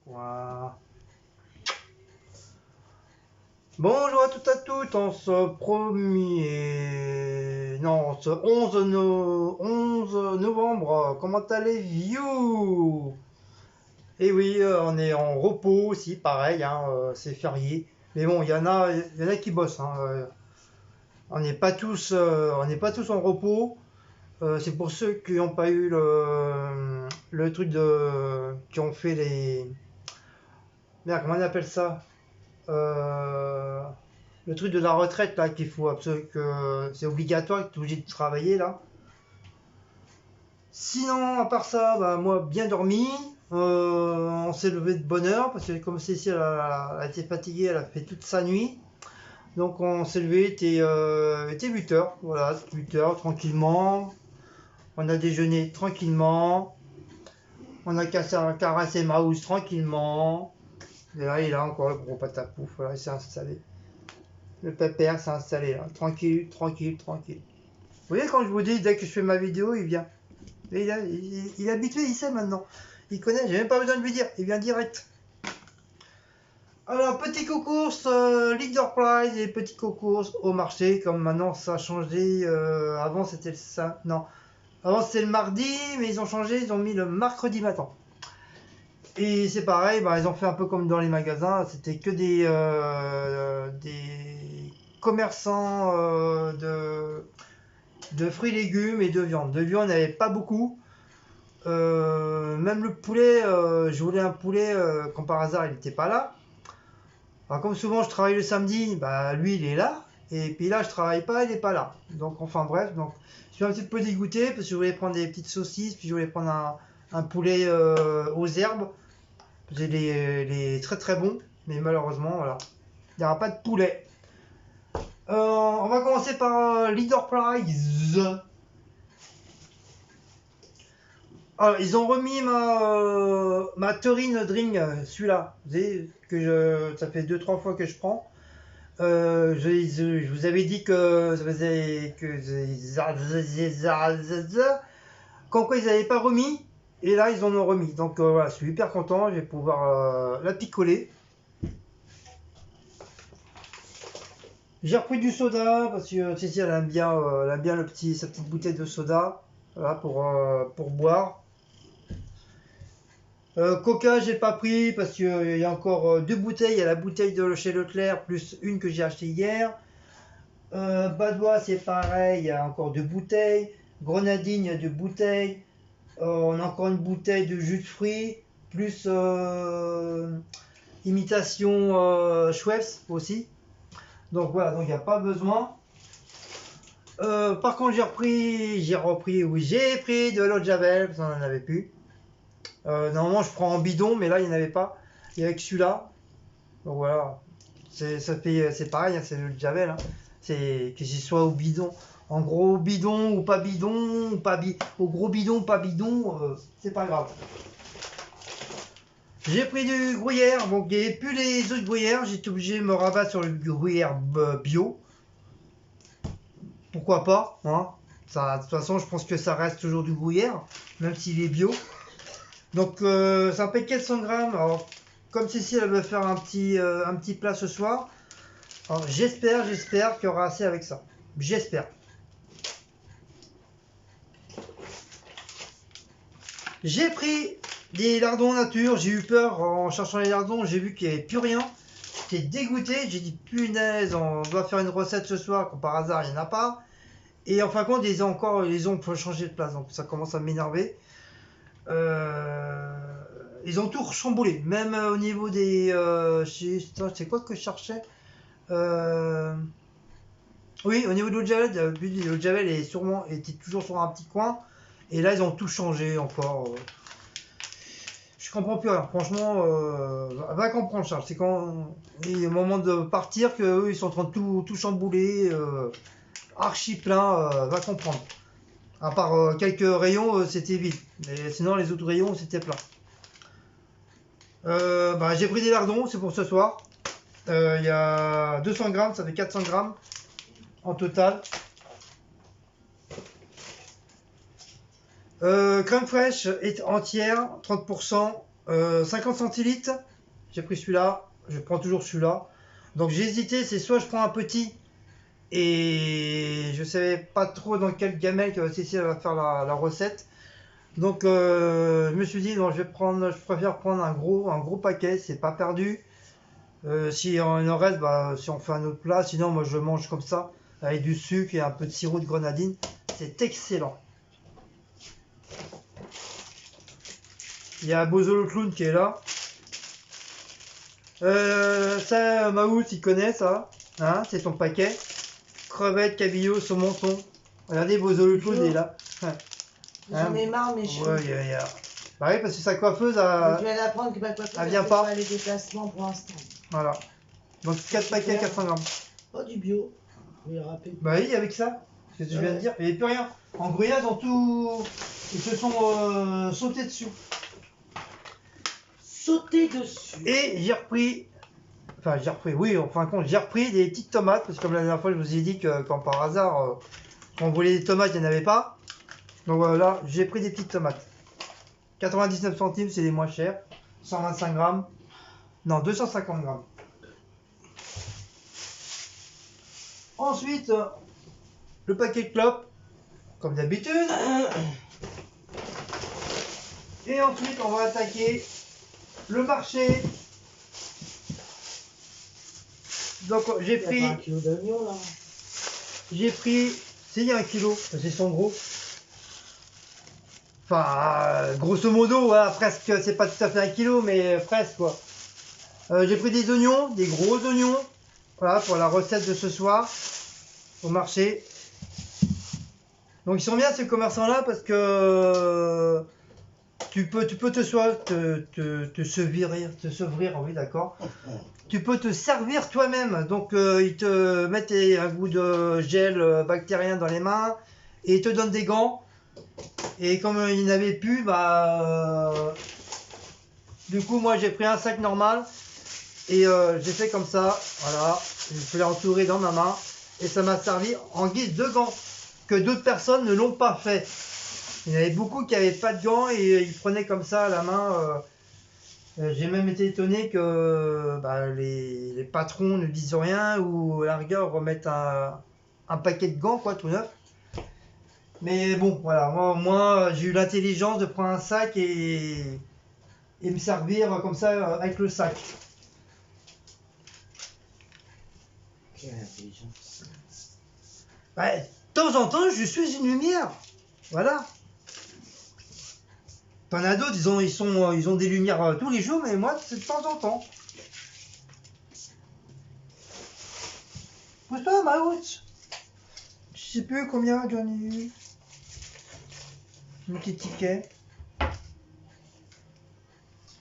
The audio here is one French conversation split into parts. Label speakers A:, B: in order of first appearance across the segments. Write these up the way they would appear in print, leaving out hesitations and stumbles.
A: Voilà. Bonjour à toutes et à tous, en ce premier... Non, ce 11 novembre, comment allez-vous? Et oui, on est en repos aussi, pareil, hein, c'est férié. Mais bon, il y en a qui bossent, hein, on n'est pas tous en repos. C'est pour ceux qui n'ont pas eu le truc qui ont fait les... Merde, comment on appelle ça? Euh, le truc de la retraite là qu'il faut absolument que c'est obligatoire, que tu es obligé de travailler là. Sinon, à part ça, bah, moi bien dormi. On s'est levé de bonne heure parce que comme Cécile a été fatiguée, elle a fait toute sa nuit. Donc on s'est levé, était 8 heures, voilà, 8 heures tranquillement. On a déjeuné tranquillement. On a caressé Maus tranquillement. Et là, il a encore le gros patapouf, voilà, il s'est installé. Le pépère s'est installé là, tranquille, tranquille, tranquille. Vous voyez, quand je vous dis, dès que je fais ma vidéo, il vient. Et il est habitué, il sait maintenant. Il connaît, j'ai même pas besoin de lui dire, il vient direct. Alors, petit concours, Leader Prize et petit concours au marché, comme maintenant ça a changé. Avant c'était le non. Avant c'était le mardi, mais ils ont changé, ils ont mis le mercredi matin. Et c'est pareil, bah, ils ont fait un peu comme dans les magasins, c'était que des commerçants de fruits et légumes et de viande. De viande, il n'y avait pas beaucoup. Même le poulet, je voulais un poulet, comme par hasard, il n'était pas là. Alors, comme souvent je travaille le samedi, bah, lui il est là. Et puis là, je travaille pas, il n'est pas là. Donc, enfin bref, donc, je suis un petit peu dégoûté parce que je voulais prendre des petites saucisses, puis je voulais prendre un poulet aux herbes. J'ai les très très bons, mais malheureusement, voilà, il n'y aura pas de poulet. On va commencer par Leader Prize. Alors, ils ont remis ma Taurine Drink, celui-là. Vous savez, ça fait 2-3 fois que je prends. Je vous avais dit que ça faisait comme quoi ils n'avaient pas remis. Et là, ils en ont remis. Donc voilà, je suis hyper content. Je vais pouvoir la picoler. J'ai repris du soda parce que Cécile elle aime bien sa petite bouteille de soda, voilà, pour boire. Coca, j'ai pas pris parce qu'il y a encore 2 bouteilles. Il y a la bouteille de chez Leclerc plus une que j'ai achetée hier. Badois, c'est pareil, il y a encore 2 bouteilles. Grenadine, il y a 2 bouteilles. On a encore une bouteille de jus de fruits plus imitation Schweppes aussi. Donc voilà, donc il n'y a pas besoin. Par contre, j'ai pris de l'eau de Javel, parce qu'on n'en avait plus. Normalement, je prends en bidon, mais là, il n'y en avait pas. Il y avait que celui-là. Donc voilà, c'est pareil, hein, c'est l'eau de Javel. Hein. C'est que j'y sois au bidon, en gros bidon ou pas bidon, au gros bidon ou pas bidon, c'est pas grave. J'ai pris du gruyère, donc il n'y avait plus les autres gruyères, j'étais obligé de me rabattre sur le gruyère bio. Pourquoi pas, hein. Ça, de toute façon, je pense que ça reste toujours du gruyère, même s'il est bio. Donc, c'est un paquet de 100 grammes. Alors, comme Cécile, elle veut faire un petit plat ce soir. Alors, j'espère qu'il y aura assez avec ça. J'espère. J'ai pris des lardons nature. J'ai eu peur en cherchant les lardons. J'ai vu qu'il n'y avait plus rien. J'étais dégoûté. J'ai dit, punaise, on doit faire une recette ce soir. Comme par hasard, il n'y en a pas. Et en fin de compte, ils ont changé de place, donc ça commence à m'énerver. Ils ont tout chamboulé, même au niveau des. C'est quoi que je cherchais? Oui, au niveau de l'eau de Javel, l'eau de Javel était toujours sur un petit coin, et là ils ont tout changé encore. Je comprends plus rien, franchement, va comprendre Charles, c'est quand il est au moment de partir qu'eux ils sont en train de tout chambouler, archi plein, va comprendre. À part quelques rayons, c'était vide. Mais sinon, les autres rayons, c'était plein. Bah, j'ai pris des lardons, c'est pour ce soir. Il y a 200 grammes, ça fait 400 grammes en total. Crème fraîche est entière, 30%. 50 centilitres, j'ai pris celui-là, je prends toujours celui-là. Donc j'ai hésité, c'est soit je prends un petit, et je savais pas trop dans quelle gamelle que Cécile va faire la recette. Donc je me suis dit, non, je préfère prendre un gros paquet, c'est pas perdu. Si il en reste, bah, si on fait un autre plat, sinon moi je mange comme ça, avec du sucre et un peu de sirop de grenadine. C'est excellent. Il y a Bozo le clown qui est là. Ça, Maout, il connaît ça. Hein, c'est ton paquet. Crevettes, cabillaud, saumon, thon. Regardez, Bozo le clown il est là.
B: J'en ai marre, mes cheveux.
A: Ouais. Bah oui, parce que sa coiffeuse
B: a... Tu viens d'apprendre que ma coiffeuse
A: elle vient pas.
B: Les déplacements pour l'instant.
A: Voilà. Donc 4 paquets, 400 grammes.
B: Oh, du bio. Oui, rapide.
A: Bah oui, avec ça. C'est ce que je viens de dire. Il n'y avait plus rien. En grillade, en tout. Ils se sont sautés dessus.
B: Sautés dessus.
A: Et j'ai repris. Enfin, oui, en fin de compte, j'ai repris des petites tomates. Parce que comme la dernière fois, je vous ai dit que quand par hasard, quand on voulait des tomates, il n'y en avait pas. Donc voilà, j'ai pris des petites tomates. 99 centimes, c'est les moins chers. 125 grammes. Non, 250 grammes. Ensuite, le paquet de clopes, comme d'habitude. Et ensuite, on va attaquer le marché. Donc j'ai pris.
B: Un kilo d'oignons là.
A: J'ai pris. C'est un kilo, c'est son gros. Enfin, grosso modo, voilà, presque, c'est pas tout à fait un kilo, mais presque quoi. J'ai pris des oignons, des gros oignons, voilà, pour la recette de ce soir, au marché. Donc ils sont bien ces commerçants-là parce que tu peux te sevrir, oui d'accord. Tu peux te servir toi-même. Donc ils te mettent un goût de gel bactérien dans les mains et ils te donnent des gants. Et comme il n'avait plus, bah du coup moi j'ai pris un sac normal et j'ai fait comme ça, voilà, je l'ai entouré dans ma main et ça m'a servi en guise de gants que d'autres personnes ne l'ont pas fait. Il y en avait beaucoup qui n'avaient pas de gants et ils prenaient comme ça à la main. J'ai même été étonné que bah, les patrons ne disent rien ou à la rigueur remettent un paquet de gants quoi tout neuf. Mais bon, voilà, moi j'ai eu l'intelligence de prendre un sac et me servir comme ça avec le sac.
B: Quelle intelligence.
A: Bah, de temps en temps, je suis une lumière. Voilà. T'en as d'autres, ils ont des lumières tous les jours, mais moi, c'est de temps en temps. Pousse-toi, Maout. Je sais plus combien j'en ai eu. Un petit ticket.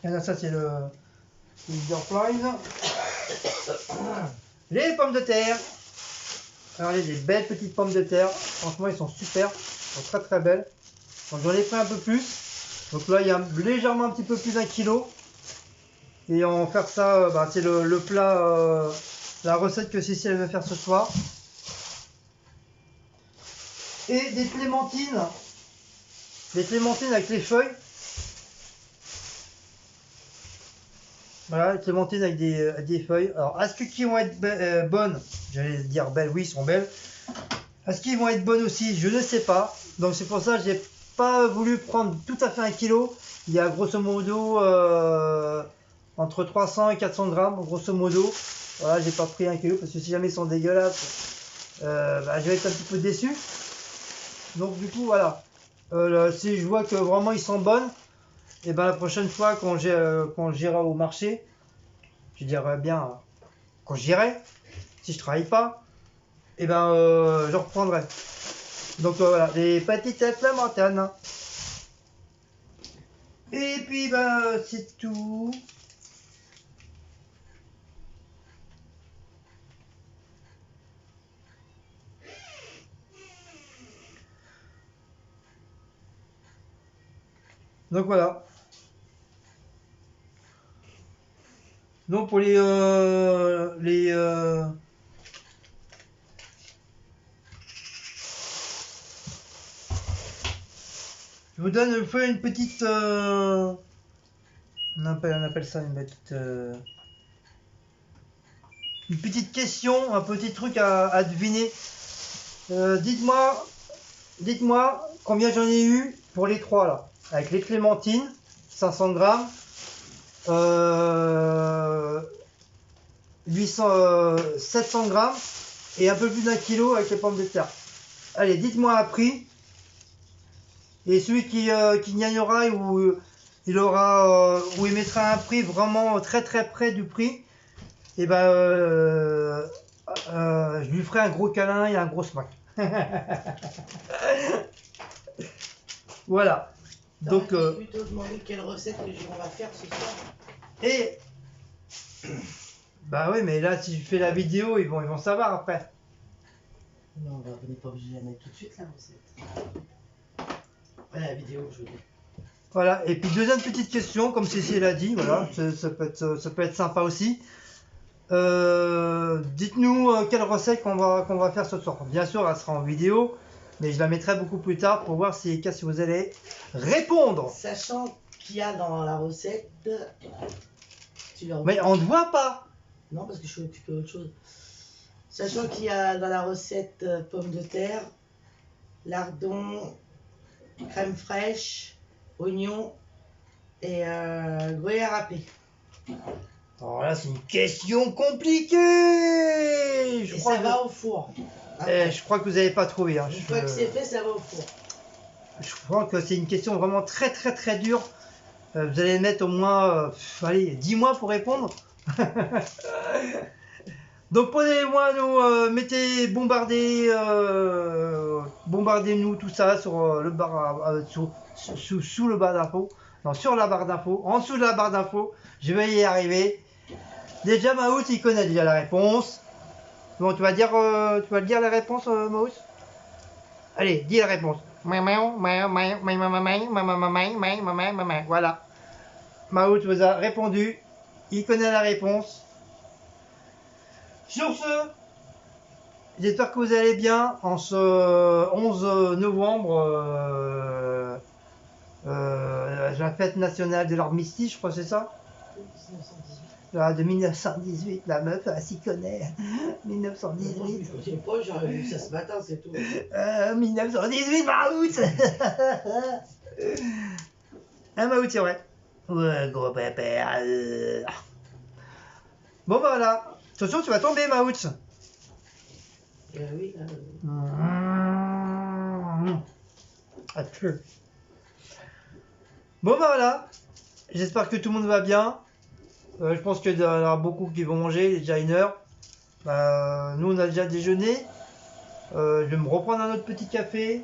A: Et là, ça, c'est le Leaderflies. Les pommes de terre. Regardez, des belles petites pommes de terre. Franchement, ils sont super. Ils sont très très belles. Donc, j'en ai pris un peu plus. Donc là, il y a légèrement un petit peu plus d'un kilo. Et on va faire ça, bah, c'est le plat, la recette que Cécile va faire ce soir. Et des clémentines. Des clémentines avec les feuilles. Voilà, les clémentines avec des feuilles. Alors, est-ce qu'ils vont être bonnes? J'allais dire belles, oui, ils sont belles. Est-ce qu'ils vont être bonnes aussi? Je ne sais pas. Donc c'est pour ça que j'ai pas voulu prendre tout à fait un kilo. Il y a grosso modo entre 300 et 400 grammes, grosso modo. Voilà, j'ai pas pris un kilo parce que si jamais ils sont dégueulasses, bah, je vais être un petit peu déçu. Donc du coup, voilà. Si je vois que vraiment ils sont bonnes, et ben la prochaine fois quand j'irai au marché, je dirais bien quand j'irai, si je travaille pas, et ben je reprendrai. Donc voilà, les petites clémentines. Et puis ben c'est tout. Donc voilà. Donc pour les je vous fais une petite On appelle ça une petite question, un petit truc à deviner. Dites-moi combien j'en ai eu pour les trois là. Avec les clémentines, 500 grammes, 700 grammes et un peu plus d'un kilo avec les pommes de terre. Allez, dites-moi un prix. Et celui qui gagnera ou où il mettra un prix vraiment très très près du prix, et ben je lui ferai un gros câlin et un gros smack. Voilà. Donc
B: plutôt demander quelle recette on va faire ce soir.
A: et bah oui, mais là si je fais la vidéo, ils vont savoir après.
B: Non, on n'est pas obligé de la mettre tout de suite la recette. Après la vidéo, je veux dire.
A: Voilà, et puis deuxième petite question, comme Cécile l'a dit, voilà, ça peut être sympa aussi. Dites-nous quelle recette qu'on va faire ce soir. Bien sûr, elle sera en vidéo, mais je la mettrai beaucoup plus tard pour voir si vous allez répondre.
B: Sachant qu'il y a dans la recette,
A: Mais on ne voit pas.
B: Non, parce que je suis occupé d'autre chose. Sachant qu'il y a dans la recette pommes de terre, lardons, crème fraîche, oignons et gruyère râpé.
A: Alors là, c'est une question compliquée.
B: Ça va au four.
A: Je crois que vous n'avez pas trouvé. Hein.
B: Une fois que c'est fait, ça va au four.
A: Je crois que c'est une question vraiment très très très dure. Vous allez mettre au moins allez, 10 mois pour répondre. Donc prenez-moi nous, bombardez-nous tout ça sur le bar, sous le bar d'infos, non sur la barre d'infos, en dessous de la barre d'infos. Je vais y arriver. Déjà Maous il connaît déjà la réponse. Bon tu vas dire la réponse Maous. Allez, dis la réponse. Voilà. Maous vous a répondu. Il connaît la réponse. Sur ce, j'espère que vous allez bien en ce 11 novembre, la fête nationale de l'armistice, je crois que c'est ça
B: 1918.
A: De 1918, la meuf, elle s'y connaît. 1918.
B: Je sais pas, j'aurais vu ça ce matin, c'est tout.
A: 1918, Maout. Un Maout, c'est vrai. Ouais, gros pépère. Bon, bah voilà. Attention, tu vas tomber, Maout.
B: Oui,
A: Bon, bah voilà. J'espère que tout le monde va bien. Je pense qu'il y en aura beaucoup qui vont manger, il est déjà 1h. Nous, on a déjà déjeuné. Je vais me reprendre un autre petit café.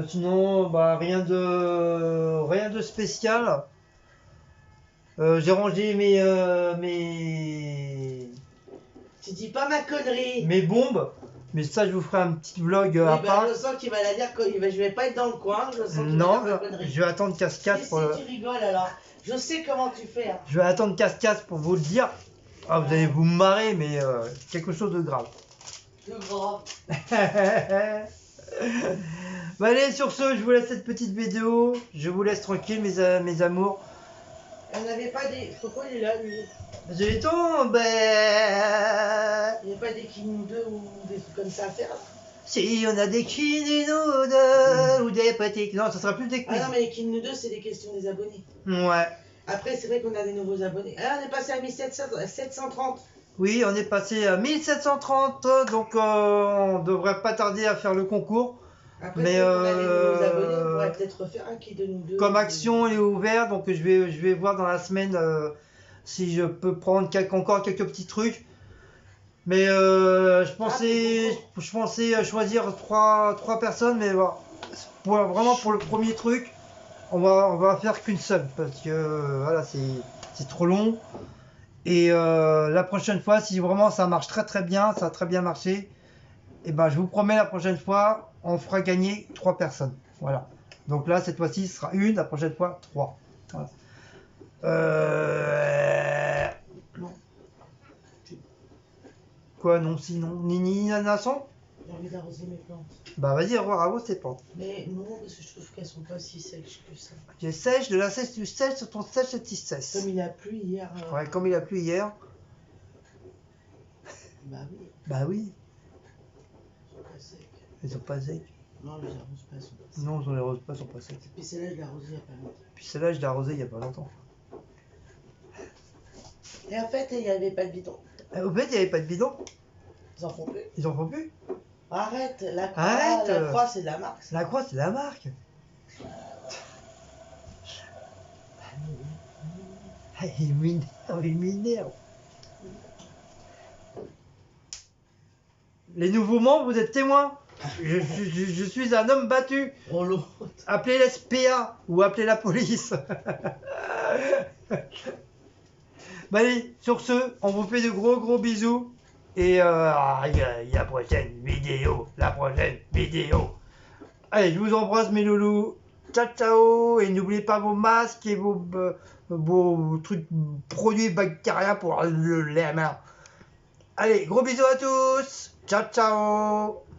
A: Sinon, rien de spécial. J'ai rangé
B: Tu dis pas ma connerie.
A: mes bombes. Mais ça, je vous ferai un petit vlog à part.
B: Je sens qu'il va la dire que je vais pas être dans le coin. Je sens qu'il
A: Non,
B: va dire ma connerie.
A: je vais attendre Cascade pour.
B: Si tu rigoles alors. Je sais comment tu fais. Hein.
A: Je vais attendre Cascade pour vous le dire. Ah, vous allez vous marrer, mais quelque chose de grave.
B: De grave.
A: Allez, sur ce, je vous laisse cette petite vidéo. Je vous laisse tranquille, mes amours.
B: On n'avait pas des. Pourquoi il est là, lui?
A: J'ai tombé.
B: Il n'y a pas des King 2 ou des trucs comme ça à faire là?
A: Si on a des King Noodles ou des petits. Non, ça sera plus des quiz.
B: Ah non, mais les King 2, c'est des questions des abonnés.
A: Ouais.
B: Après, c'est vrai qu'on a des nouveaux abonnés. Ah, on est passé à 1730.
A: Oui, on est passé à 1730, donc on devrait pas tarder à faire le concours.
B: Après,
A: Mais
B: c'est vrai qu'on a des nouveaux abonnés, on pourrait peut-être refaire un qui de nous deux.
A: Comme Action est ouvert, donc je vais voir dans la semaine si je peux prendre encore quelques petits trucs. Mais je pensais choisir trois personnes, mais voilà. Vraiment pour le premier truc, on va faire qu'une seule parce que voilà, c'est trop long. Et la prochaine fois, si vraiment ça marche très très bien, ça a très bien marché, et je vous promets la prochaine fois, on fera gagner 3 personnes. Voilà. Donc là, cette fois-ci, ce sera une, la prochaine fois, 3. Voilà. Non. Quoi, non, sinon Nini Nanasson?
B: J'ai envie d'arroser mes plantes.
A: Bah vas-y, arrose tes plantes.
B: Mais non, parce que je trouve qu'elles sont pas si sèches que ça.
A: Tu sèches, de la sèche, tu sèches, sur ton sèche, tu cesses.
B: Comme il a plu hier.
A: Ouais, comme il a plu hier.
B: Bah oui,
A: Bah oui,
B: ils sont pas secs.
A: ils sont pas secs.
B: Non, je les arrose pas, ils sont pas secs.
A: Non, on les arrose pas, ils sont pas secs.
B: Puis celle-là, je l'ai arrosée il y a pas longtemps.
A: Puis celle-là, je l'ai arrosée il y a pas longtemps.
B: Et en fait, il n'y avait pas de bidon.
A: Au fait, il n'y avait pas de bidon.
B: Ils en font plus.
A: Ils en font plus.
B: Arrête, la croix,
A: Arrête.
B: la croix c'est de la marque. Ça.
A: La croix, c'est la marque. Il m'énerve, il m'énerve. Les nouveaux membres, vous êtes témoins. Je suis un homme battu.
B: Oh l'autre.
A: Appelez l'SPA ou appelez la police. Bah allez, sur ce, on vous fait de gros bisous. Et la prochaine vidéo. Allez, je vous embrasse mes loulous. Ciao ciao. Et n'oubliez pas vos masques et vos trucs, produits bactériens pour les mains. Allez, gros bisous à tous. Ciao ciao.